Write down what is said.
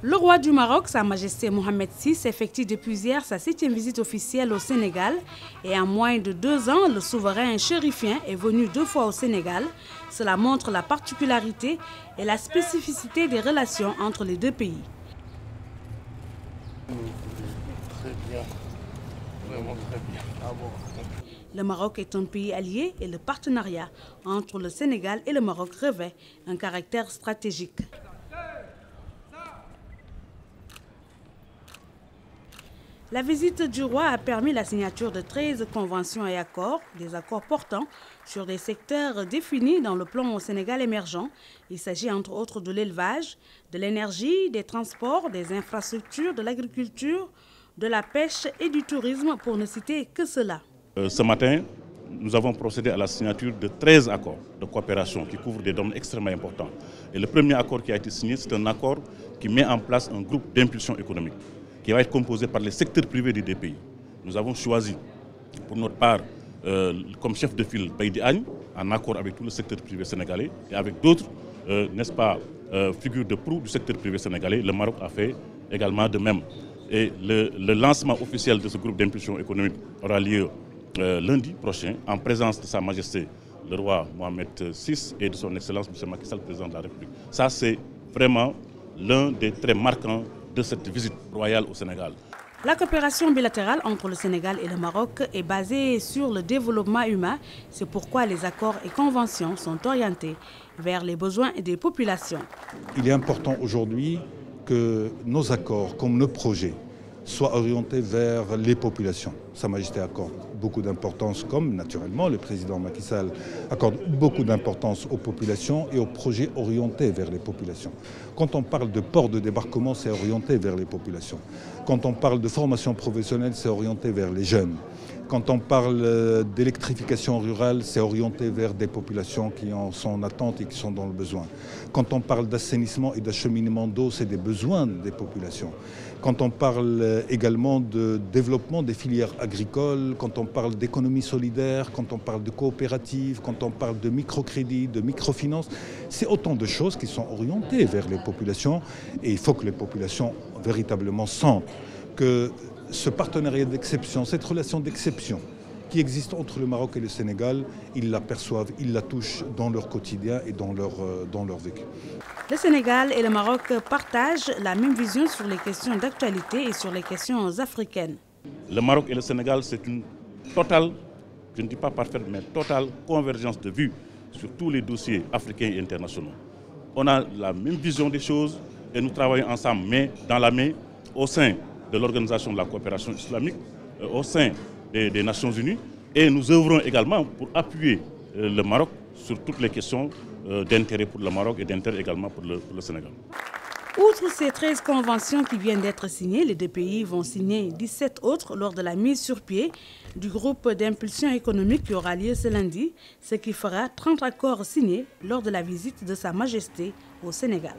Le roi du Maroc, Sa Majesté Mohamed VI, effectue depuis hier sa 7e visite officielle au Sénégal. Et en moins de 2 ans, le souverain chérifien est venu 2 fois au Sénégal. Cela montre la particularité et la spécificité des relations entre les deux pays. Très bien, vraiment très bien. Ah bon. Le Maroc est un pays allié et le partenariat entre le Sénégal et le Maroc revêt un caractère stratégique. La visite du roi a permis la signature de 13 conventions et accords, des accords portant sur des secteurs définis dans le plan au Sénégal émergent. Il s'agit entre autres de l'élevage, de l'énergie, des transports, des infrastructures, de l'agriculture, de la pêche et du tourisme, pour ne citer que cela. Ce matin, nous avons procédé à la signature de 13 accords de coopération qui couvrent des domaines extrêmement importants. Et le premier accord qui a été signé, c'est un accord qui met en place un groupe d'impulsion économique qui va être composé par les secteurs privés des deux pays. Nous avons choisi, pour notre part, comme chef de file, Baïdi Agne, en accord avec tout le secteur privé sénégalais et avec d'autres, n'est-ce pas, figures de proue du secteur privé sénégalais. Le Maroc a fait également de même. Et le lancement officiel de ce groupe d'impulsion économique aura lieu lundi prochain, en présence de Sa Majesté le roi Mohamed VI et de son Excellence M. Macky Sall, président de la République. Ça, c'est vraiment l'un des traits marquants de cette visite royale au Sénégal. La coopération bilatérale entre le Sénégal et le Maroc est basée sur le développement humain. C'est pourquoi les accords et conventions sont orientés vers les besoins des populations. Il est important aujourd'hui que nos accords, comme nos projets, soient orientés vers les populations. Sa Majesté accorde beaucoup d'importance, comme naturellement le président Macky Sall accorde beaucoup d'importance aux populations et aux projets orientés vers les populations. Quand on parle de port de débarquement, c'est orienté vers les populations. Quand on parle de formation professionnelle, c'est orienté vers les jeunes. Quand on parle d'électrification rurale, c'est orienté vers des populations qui en sont en attente et qui sont dans le besoin. Quand on parle d'assainissement et d'acheminement d'eau, c'est des besoins des populations. Quand on parle également de développement des filières agricoles, quand on parle d'économie solidaire, quand on parle de coopérative, quand on parle de microcrédit, de microfinance, c'est autant de choses qui sont orientées vers les populations. Et il faut que les populations véritablement sentent que ce partenariat d'exception, cette relation d'exception qui existe entre le Maroc et le Sénégal, ils la perçoivent, ils la touchent dans leur quotidien et dans leur vécu. Le Sénégal et le Maroc partagent la même vision sur les questions d'actualité et sur les questions africaines. Le Maroc et le Sénégal, c'est une totale, je ne dis pas parfaite, mais totale convergence de vues sur tous les dossiers africains et internationaux. On a la même vision des choses et nous travaillons ensemble, main dans la main, au sein de l'Organisation de la coopération islamique, au sein des Nations Unies. Et nous œuvrons également pour appuyer le Maroc sur toutes les questions d'intérêt pour le Maroc et d'intérêt également pour le Sénégal. Outre ces 13 conventions qui viennent d'être signées, les deux pays vont signer 17 autres lors de la mise sur pied du groupe d'impulsion économique qui aura lieu ce lundi, ce qui fera 30 accords signés lors de la visite de Sa Majesté au Sénégal.